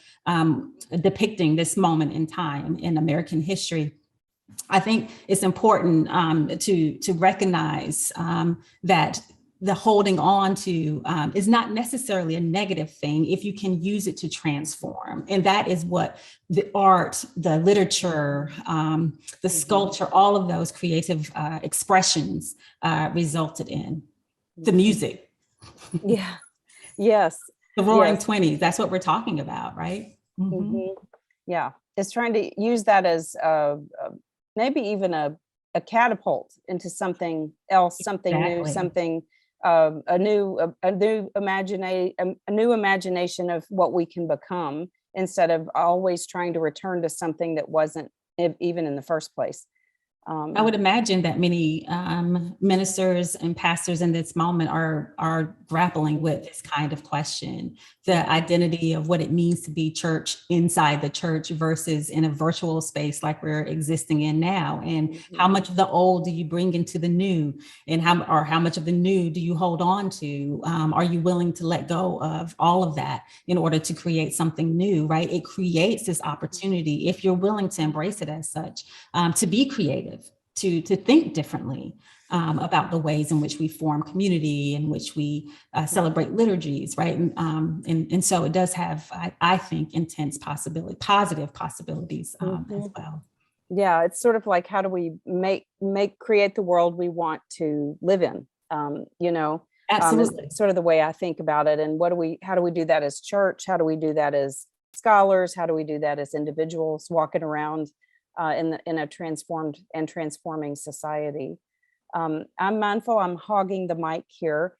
depicting this moment in time in American history. I think it's important to recognize that the holding on to is not necessarily a negative thing if you can use it to transform. And that is what the art, the literature, the sculpture, all of those creative expressions resulted in. The music. Yeah. Yes. The Roaring Yes. 20s, that's what we're talking about, right? Yeah. It's trying to use that as maybe even a catapult into something else, something new, something a new imagination of what we can become, instead of always trying to return to something that wasn't even in the first place. I would imagine that many ministers and pastors in this moment are grappling with this kind of question, the identity of what it means to be church inside the church versus in a virtual space like we're existing in now. And how much of the old do you bring into the new, and how much of the new do you hold on to? Are you willing to let go of all of that in order to create something new, right? It creates this opportunity, if you're willing to embrace it as such, to be creative, to think differently about the ways in which we form community, in which we celebrate liturgies, right? And so it does have, I think, intense positive possibilities as well. Yeah, it's sort of like, how do we create the world we want to live in? Absolutely. Is sort of the way I think about it. And how do we do that as church? How do we do that as scholars? How do we do that as individuals walking around in a transformed and transforming society? I'm mindful I'm hogging the mic here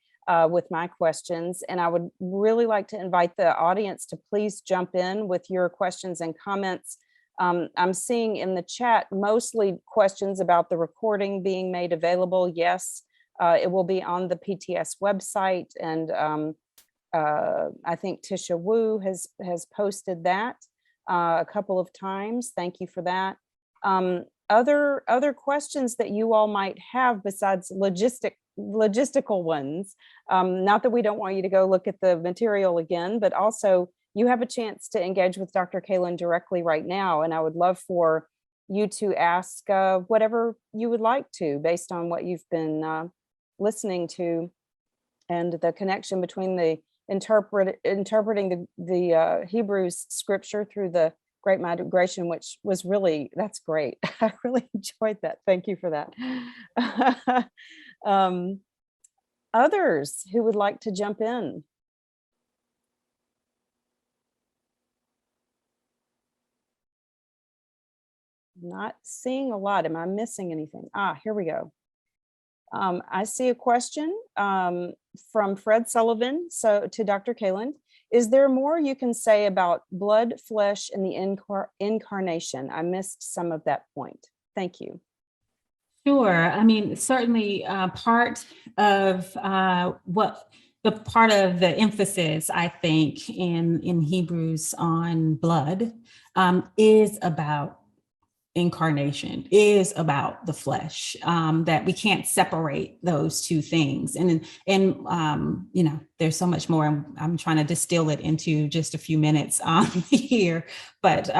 with my questions, and I would really like to invite the audience to please jump in with your questions and comments. I'm seeing in the chat mostly questions about the recording being made available. Yes, it will be on the PTS website, and I think Tisha Wu has posted that a couple of times. Thank you for that. Other questions that you all might have besides logistical ones, not that we don't want you to go look at the material again, but also you have a chance to engage with Dr. Kaalund directly right now, and I would love for you to ask whatever you would like to, based on what you've been listening to, and the connection between the interpreting the Hebrews scripture through the Great Migration, which was really, that's great. I really enjoyed that. Thank you for that. Others who would like to jump in? Not seeing a lot. Am I missing anything? Here we go. I see a question from Fred Sullivan. So to Dr. Kaalund, is there more you can say about blood, flesh, and the incarnation? I missed some of that point. Thank you. Sure. I mean, certainly part of the emphasis, I think, in Hebrews on blood is about incarnation, is about the flesh, that we can't separate those two things. And there's so much more. I'm trying to distill it into just a few minutes here, but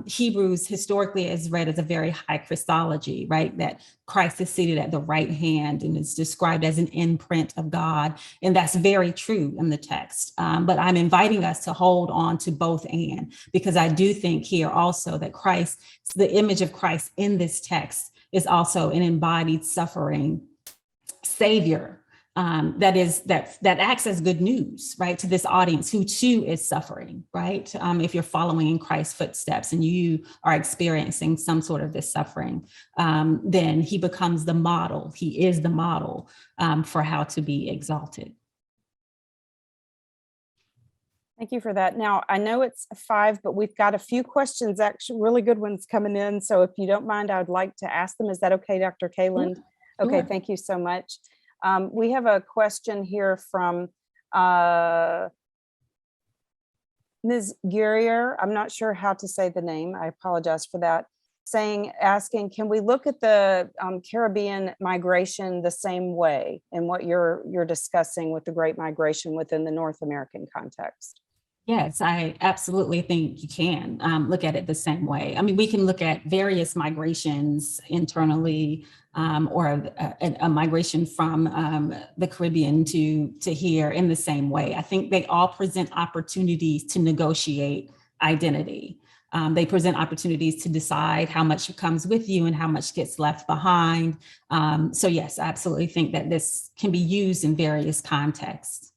Hebrews historically is read as a very high Christology, right? That Christ is seated at the right hand and is described as an imprint of God. And that's very true in the text. But I'm inviting us to hold on to both and, because I do think here also that Christ, the image of Christ in this text is also an embodied suffering Savior that acts as good news, right, to this audience who too is suffering, right? If you're following in Christ's footsteps and you are experiencing some sort of this suffering, then he becomes the model. He is the model for how to be exalted. Thank you for that. Now, I know it's 5, but we've got a few questions, actually really good ones coming in. So if you don't mind, I would like to ask them. Is that okay, Dr. Kaalund? Sure. Okay, thank you so much. We have a question here from Ms. Guerrier, I'm not sure how to say the name. I apologize for that. Asking, can we look at the Caribbean migration the same way in what you're discussing with the Great Migration within the North American context? Yes, I absolutely think you can look at it the same way. I mean, we can look at various migrations internally or a migration from the Caribbean to here in the same way. I think they all present opportunities to negotiate identity. They present opportunities to decide how much comes with you and how much gets left behind. So yes, I absolutely think that this can be used in various contexts.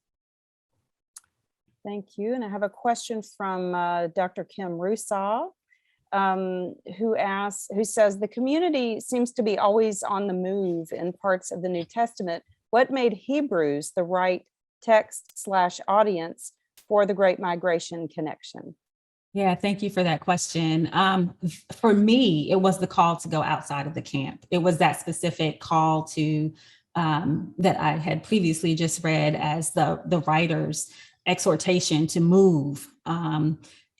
Thank you. And I have a question from Dr. Kim Rusaw, who says, the community seems to be always on the move in parts of the New Testament. What made Hebrews the right text/audience for the Great Migration connection? Yeah, thank you for that question. For me, it was the call to go outside of the camp. It was that specific call to that I had previously just read as the writer's exhortation to move.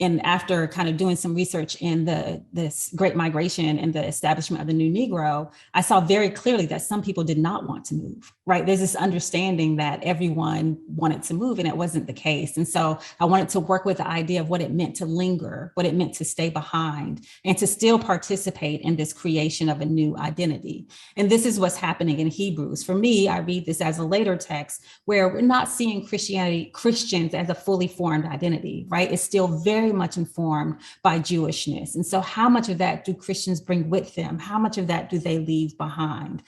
And after kind of doing some research in this Great Migration and the establishment of the New Negro, I saw very clearly that some people did not want to move, right? There's this understanding that everyone wanted to move, and it wasn't the case. And so I wanted to work with the idea of what it meant to linger, what it meant to stay behind, and to still participate in this creation of a new identity. And this is what's happening in Hebrews. For me, I read this as a later text where we're not seeing Christians as a fully formed identity, right? It's still very much informed by Jewishness. And so how much of that do Christians bring with them? How much of that do they leave behind?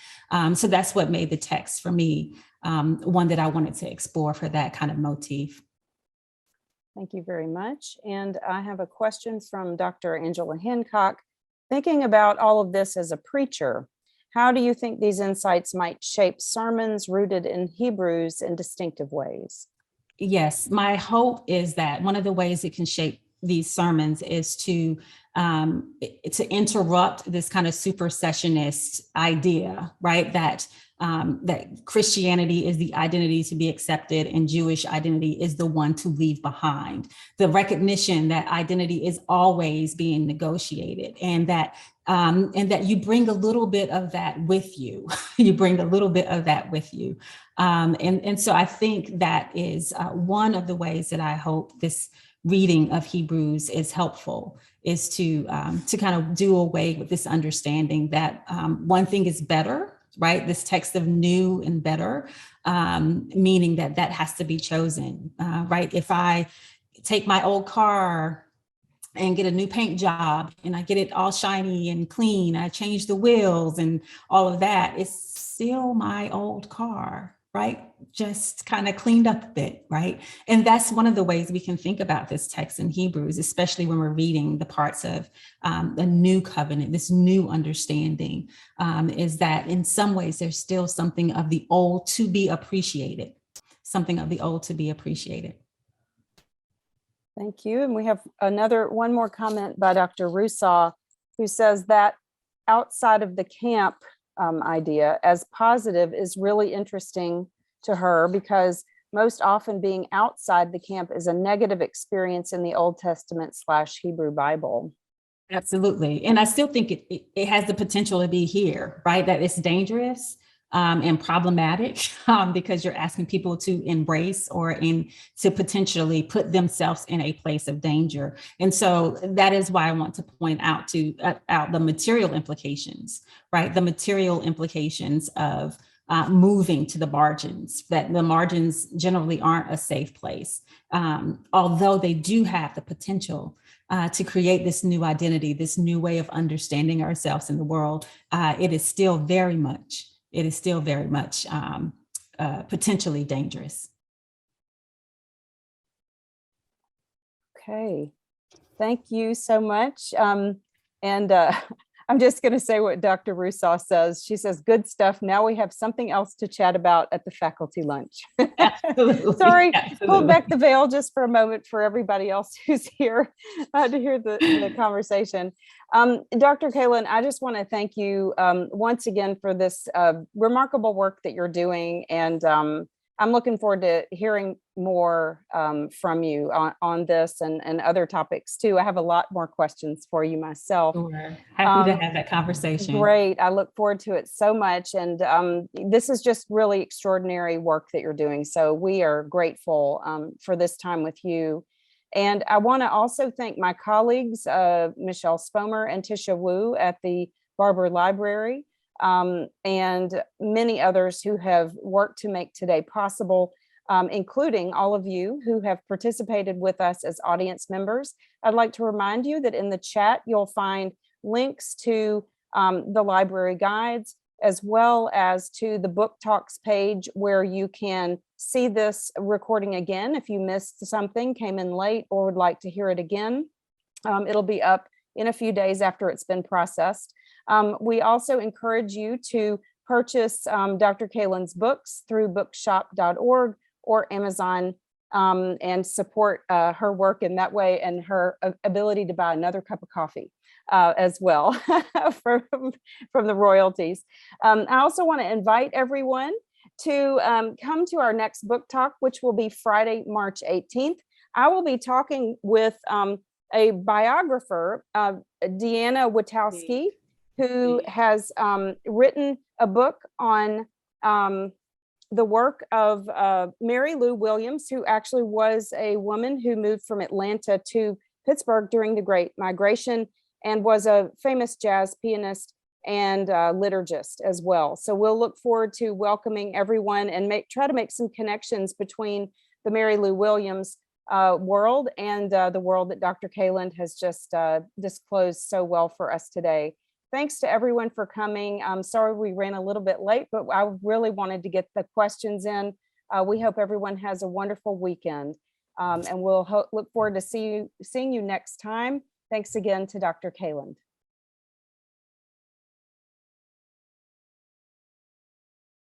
So that's what made the text for me one that I wanted to explore for that kind of motif. Thank you very much. And I have a question from Dr. Angela Hancock. Thinking about all of this as a preacher, how do you think these insights might shape sermons rooted in Hebrews in distinctive ways? Yes, my hope is that one of the ways it can shape these sermons is to interrupt this kind of supersessionist idea, right? That Christianity is the identity to be accepted and Jewish identity is the one to leave behind. The recognition that identity is always being negotiated, and that you bring a little bit of that with you. You bring a little bit of that with you. And so I think that is one of the ways that I hope this reading of Hebrews is helpful, is to kind of do away with this understanding that one thing is better, right? This text of new and better, meaning that has to be chosen, right? If I take my old car and get a new paint job and I get it all shiny and clean, I change the wheels and all of that, it's still my old car, right? Just kind of cleaned up a bit, right? And that's one of the ways we can think about this text in Hebrews, especially when we're reading the parts of the new covenant, this new understanding, is that in some ways there's still something of the old to be appreciated, something of the old to be appreciated. Thank you. And we have one more comment by Dr. Rusaw, who says that outside of the camp idea as positive is really interesting to her, because most often being outside the camp is a negative experience in the Old Testament / Hebrew Bible. Absolutely. And I still think it has the potential to be here, right? That it's dangerous and problematic because you're asking people to embrace or to potentially put themselves in a place of danger. And so that is why I want to point out the material implications, right? The material implications of moving to the margins, that the margins generally aren't a safe place, although they do have the potential to create this new identity, this new way of understanding ourselves in the world. It is still very much potentially dangerous. Okay, thank you so much. I'm just going to say what Dr. Rusaw says. She says, good stuff. Now we have something else to chat about at the faculty lunch. Absolutely. Sorry, Absolutely. pull back the veil just for a moment for everybody else who's here to hear the conversation. Dr. Kaalund, I just want to thank you once again for this remarkable work that you're doing, and I'm looking forward to hearing more from you on this and other topics too. I have a lot more questions for you myself. Sure. Happy to have that conversation. Great. I look forward to it so much. And this is just really extraordinary work that you're doing. So we are grateful for this time with you. And I want to also thank my colleagues, Michelle Spomer and Tisha Wu at the Barber Library, and many others who have worked to make today possible, including all of you who have participated with us as audience members. I'd like to remind you that in the chat, you'll find links to the library guides, as well as to the Book Talks page, where you can see this recording again if you missed something, came in late, or would like to hear it again. It'll be up in a few days after it's been processed. We also encourage you to purchase Dr. Kaalund's books through bookshop.org or Amazon, and support her work in that way, and her ability to buy another cup of coffee as well from the royalties. I also want to invite everyone to come to our next book talk, which will be Friday, March 18th. I will be talking with a biographer, Deanna Witowski, who has written a book on the work of Mary Lou Williams, who actually was a woman who moved from Atlanta to Pittsburgh during the Great Migration and was a famous jazz pianist and liturgist as well. So we'll look forward to welcoming everyone and try to make some connections between the Mary Lou Williams world and the world that Dr. Kaalund has just disclosed so well for us today. Thanks to everyone for coming. I'm sorry we ran a little bit late, but I really wanted to get the questions in. We hope everyone has a wonderful weekend, and we'll look forward to seeing you next time. Thanks again to Dr. Kaalund.